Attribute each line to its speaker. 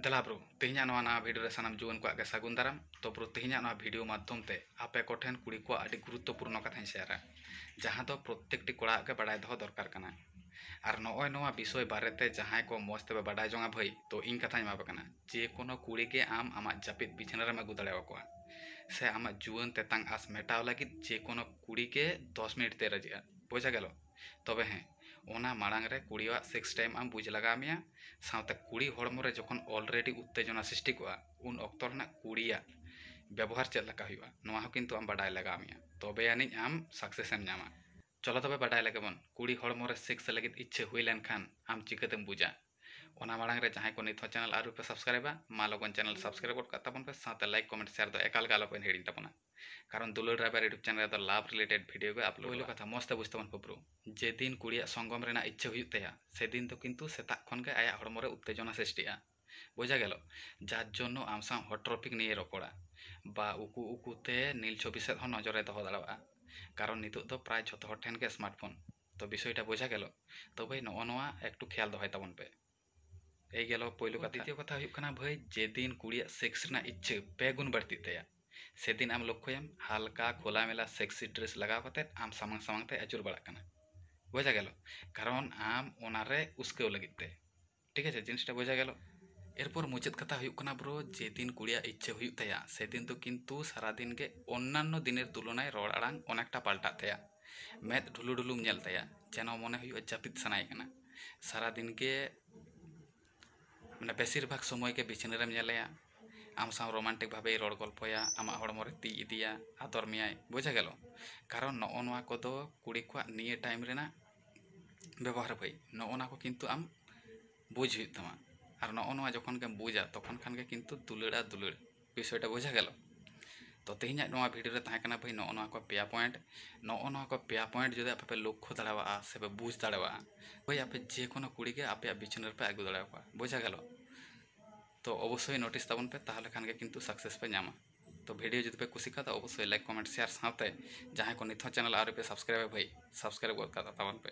Speaker 1: दला ब्रो तेहना नवा भिडियो सानाम जुआन को सागुन दाराम तो ब्रो तेहना भिडियो माध्यम ते आपे कोठेन कुड़ी को आदि गुरुत्वपूर्ण कथा शेयर जहाँ तो प्रत्येक कड़ा के बाडाय दो दरकार कना और नॉय नवा विषय बारेते जहाँ को मज तबे बाडाय जोंगा भाई तो इन कथा एमाबकना जे कोनो कुड़ी के आम आमा जापित बिछाना रे आगू दाड़ेवाकोआ से आमा जुआन तेतांग आस मेटाव लगी जे कोनो कुड़ी के 10 मिनट ते रजिया बुझा गेलो तबे हें ओना माड़ांग रे कुड़ीवा सेक्स टाइम आम बुझ लगा मिया सावते कुड़ी हड़मो रे जखन अलरेडी उत्तेजना सृष्टि कोआ उन ऑक्तो रना कुड़िया व्यवहार चेद लका हुआ नोआ हो किन्तु आम बाडाय लगा मिया तबे आनिज आम सक्सेस एम ᱧᱟᱢᱟ। चलो तबे बाडाय लगे बन कुड़ी हड़मो रे सेक्स लगित इच्छा हुई लेनखान आम चिकातेम बुझा ओना माड़ांग रे जहां को नित हो चैनल आरु पे सब्सक्राइबा मा लगन चैनल सब्सक्राइब कर ताबन पे साथे लाइक कमेंट शेयर दो एकाल गालो पे हेडिंग ताबना कारण दुलर ड्राइवर यूट्यूब चैनल तो लाभ रिलेटेड वीडियो के अपलोड होलो कथा मस्त बुझ ताबन पब्रु जे दिन कुड़िया संगम रेना इच्छा हुई तया से दिन तो किन्तु सेता खन के आया हड़मो रे उत्तेजना सृष्टिया बुझा गेलो जार जन्नो आम सा हट टपिक निये रपड़ा बा उकु उकुते नील छवि सेद हो नजरे दहो दाड़ावा कारण नितोग दो प्राय झोतो हर ठेन के स्मार्टफोन तो विषयटा बुझा गेलो तो भाई नॉ नवा एकटू ख्याल दहाय ताबन पे ए गेलो पहिलो कथा। द्वितीय कथा हुई कना भाई जे दिन कुड़िया सेक्स ना इच्छा पे गुण बढ़ती तया से दिन आम लक्ष्यम हल्का खोला मेला सेक्सी ड्रेस लगा कते आम सामांग सामांग ते अचुर बड़ा कना बुझा गेलो कारण आम ओनारे उस्केव लगिते ठीक है जिनिसटा बुझा गेलो। एरपर मुचाद कथा हुई कना ब्रो जे दिन कुड़िया इच्छा हुई तया से दिन तो किन्तु सारा दिन के अन्यान्य दिनेर तुलनाय रड़ आड़ांग अनेकटा पाल्टा तया मेद ढुलु ढुलुम नेल तया जेनो मने हुई जापित सनाय कना सारा दिन के मैंने बेसिर भाग समय के बिछाना रेम नेलेया आम साव रोमांटिक भावे रड़ गल्पया आमा हड़मो रे ती इदिया आदर मियाय बुझा गेलो कारण नॉ नवा कोदो कुड़ी को निये टाइम रेना व्यवहार भाई नॉ को किन्तु आम बुझ हुई तमा और नॉ नवा जखन के बुझा तखन खान के किन्तु दुलड़ा दुलड़ विषयटा बुझा गेलो। तो तेहना नवा भिडियो रे ताहेकना भाई नॉ नवा को पेया पॉइंट नॉ नवा को पेया पॉइंट जो आपे लक्ष्य दाड़ावा से पे बुझ दाड़ावा भाई आपे जे कोनो कुड़ी के आपे बिछाना पे आगू दाड़ावा बुझा गेलो तो अवश्य नोटिस ताबन पे ताहले खान के किन्तु सक्सेस पे ᱧᱟᱢᱟ। तो भिडियो जुदी पे कुसी का तो अवश्य लाइक कमेंट शेयर साथे जहां को नित चैनल आरु पे सब्सक्राइब भाई सब्सक्राइब कर ताबन पे।